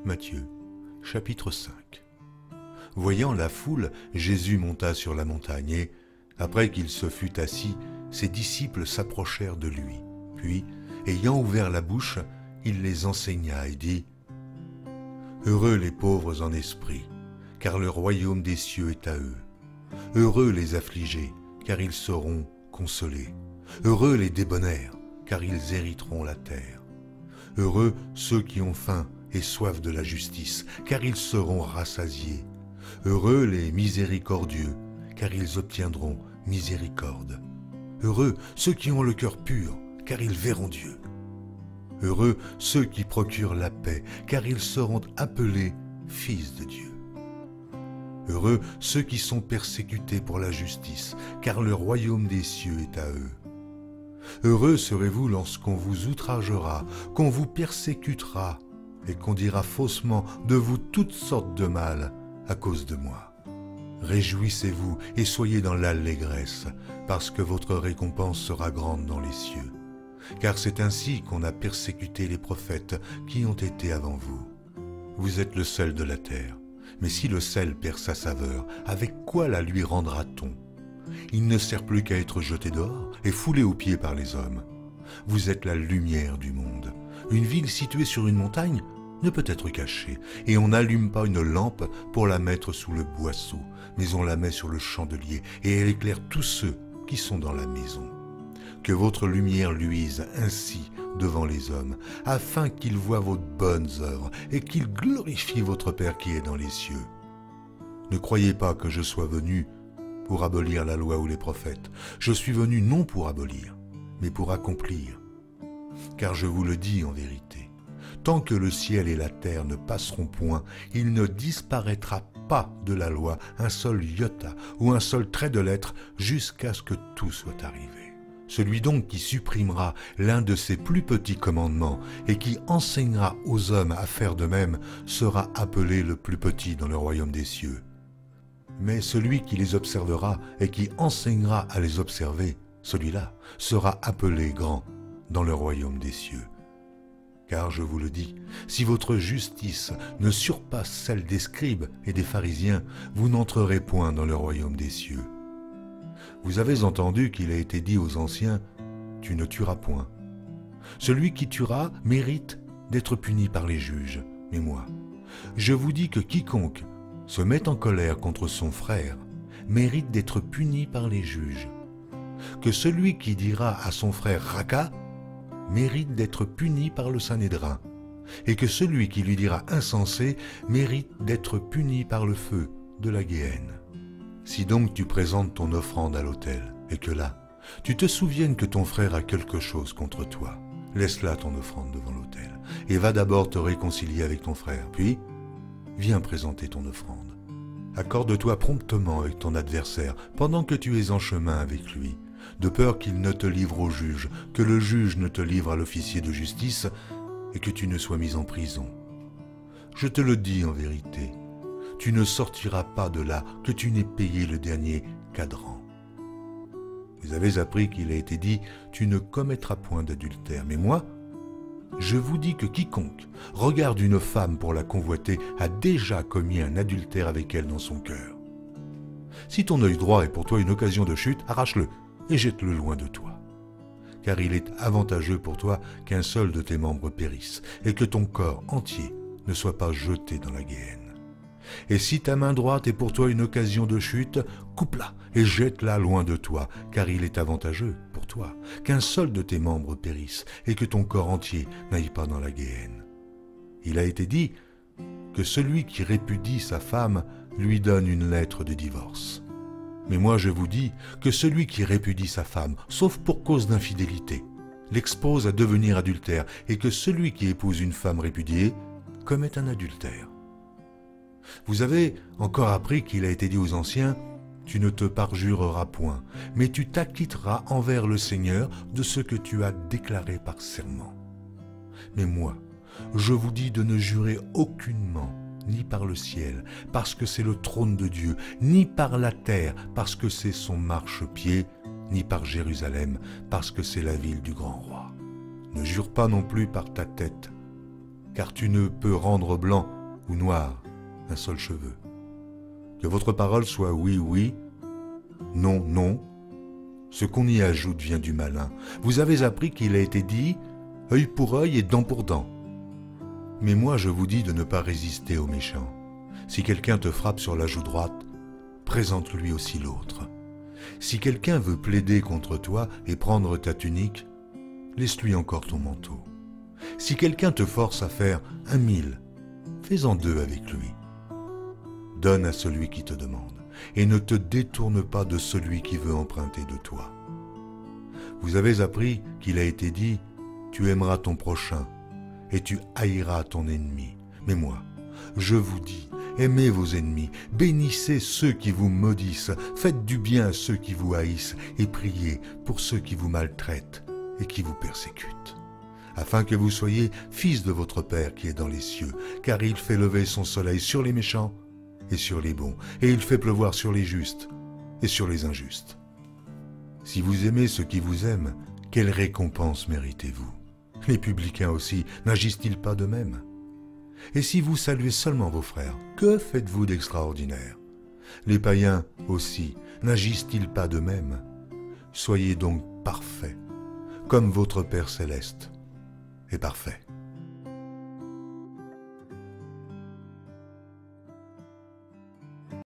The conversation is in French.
Matthieu, chapitre 5. Voyant la foule, Jésus monta sur la montagne et, après qu'il se fut assis, ses disciples s'approchèrent de lui. Puis, ayant ouvert la bouche, il les enseigna et dit : « Heureux les pauvres en esprit, car le royaume des cieux est à eux. Heureux les affligés, car ils seront consolés. Heureux les débonnaires, car ils hériteront la terre. Heureux ceux qui ont faim et soif de la justice, car ils seront rassasiés. Heureux les miséricordieux, car ils obtiendront miséricorde. Heureux ceux qui ont le cœur pur, car ils verront Dieu. Heureux ceux qui procurent la paix, car ils seront appelés fils de Dieu. Heureux ceux qui sont persécutés pour la justice, car le royaume des cieux est à eux. Heureux serez-vous lorsqu'on vous outragera, qu'on vous persécutera, et qu'on dira faussement de vous toutes sortes de mal à cause de moi. Réjouissez-vous et soyez dans l'allégresse, parce que votre récompense sera grande dans les cieux. Car c'est ainsi qu'on a persécuté les prophètes qui ont été avant vous. Vous êtes le sel de la terre, mais si le sel perd sa saveur, avec quoi la lui rendra-t-on ? Il ne sert plus qu'à être jeté dehors et foulé aux pieds par les hommes. Vous êtes la lumière du monde. Une ville située sur une montagne ne peut être cachée, et on n'allume pas une lampe pour la mettre sous le boisseau, mais on la met sur le chandelier, et elle éclaire tous ceux qui sont dans la maison. Que votre lumière luise ainsi devant les hommes, afin qu'ils voient vos bonnes œuvres et qu'ils glorifient votre Père qui est dans les cieux. Ne croyez pas que je sois venu pour abolir la loi ou les prophètes. Je suis venu non pour abolir, mais pour accomplir. Car je vous le dis en vérité, tant que le ciel et la terre ne passeront point, il ne disparaîtra pas de la loi un seul iota ou un seul trait de lettre jusqu'à ce que tout soit arrivé. Celui donc qui supprimera l'un de ces plus petits commandements et qui enseignera aux hommes à faire de même sera appelé le plus petit dans le royaume des cieux. Mais celui qui les observera et qui enseignera à les observer, celui-là sera appelé grand dans le royaume des cieux. Car je vous le dis, si votre justice ne surpasse celle des scribes et des pharisiens, vous n'entrerez point dans le royaume des cieux. Vous avez entendu qu'il a été dit aux anciens, « Tu ne tueras point ». Celui qui tuera mérite d'être puni par les juges. Mais moi, je vous dis que quiconque se met en colère contre son frère mérite d'être puni par les juges. Que celui qui dira à son frère « Raka » mérite d'être puni par le Sanhédrin, et que celui qui lui dira « insensé » mérite d'être puni par le feu de la Guéhenne. Si donc tu présentes ton offrande à l'autel, et que là, tu te souviennes que ton frère a quelque chose contre toi, laisse là ton offrande devant l'autel, et va d'abord te réconcilier avec ton frère, puis viens présenter ton offrande. Accorde-toi promptement avec ton adversaire pendant que tu es en chemin avec lui, de peur qu'il ne te livre au juge, que le juge ne te livre à l'officier de justice, et que tu ne sois mis en prison. Je te le dis en vérité, tu ne sortiras pas de là que tu n'aies payé le dernier cadran. Vous avez appris qu'il a été dit, tu ne commettras point d'adultère. Mais moi, je vous dis que quiconque regarde une femme pour la convoiter a déjà commis un adultère avec elle dans son cœur. Si ton œil droit est pour toi une occasion de chute, arrache-le et jette-le loin de toi. Car il est avantageux pour toi qu'un seul de tes membres périsse et que ton corps entier ne soit pas jeté dans la Guéhenne. Et si ta main droite est pour toi une occasion de chute, coupe-la et jette-la loin de toi, car il est avantageux pour toi qu'un seul de tes membres périsse et que ton corps entier n'aille pas dans la Guéhenne. Il a été dit que celui qui répudie sa femme lui donne une lettre de divorce. Mais moi je vous dis que celui qui répudie sa femme, sauf pour cause d'infidélité, l'expose à devenir adultère, et que celui qui épouse une femme répudiée commet un adultère. Vous avez encore appris qu'il a été dit aux anciens, « Tu ne te parjureras point, mais tu t'acquitteras envers le Seigneur de ce que tu as déclaré par serment. » Mais moi, je vous dis de ne jurer aucunement, ni par le ciel, parce que c'est le trône de Dieu, ni par la terre, parce que c'est son marchepied, ni par Jérusalem, parce que c'est la ville du grand roi. Ne jure pas non plus par ta tête, car tu ne peux rendre blanc ou noir un seul cheveu. Que votre parole soit oui, oui, non, non. Ce qu'on y ajoute vient du malin. Vous avez appris qu'il a été dit « œil pour œil et dent pour dent ». Mais moi je vous dis de ne pas résister aux méchants. Si quelqu'un te frappe sur la joue droite, présente-lui aussi l'autre. Si quelqu'un veut plaider contre toi et prendre ta tunique, laisse-lui encore ton manteau. Si quelqu'un te force à faire 1000, fais-en 2 avec lui. Donne à celui qui te demande, et ne te détourne pas de celui qui veut emprunter de toi. Vous avez appris qu'il a été dit « Tu aimeras ton prochain, et tu haïras ton ennemi. » Mais moi, je vous dis, aimez vos ennemis, bénissez ceux qui vous maudissent, faites du bien à ceux qui vous haïssent, et priez pour ceux qui vous maltraitent et qui vous persécutent, afin que vous soyez fils de votre Père qui est dans les cieux, car il fait lever son soleil sur les méchants et sur les bons, et il fait pleuvoir sur les justes et sur les injustes. Si vous aimez ceux qui vous aiment, quelle récompense méritez-vous? Les publicains aussi, n'agissent-ils pas de même? Et si vous saluez seulement vos frères, que faites-vous d'extraordinaire? Les païens aussi, n'agissent-ils pas de même? Soyez donc parfaits, comme votre Père céleste est parfait.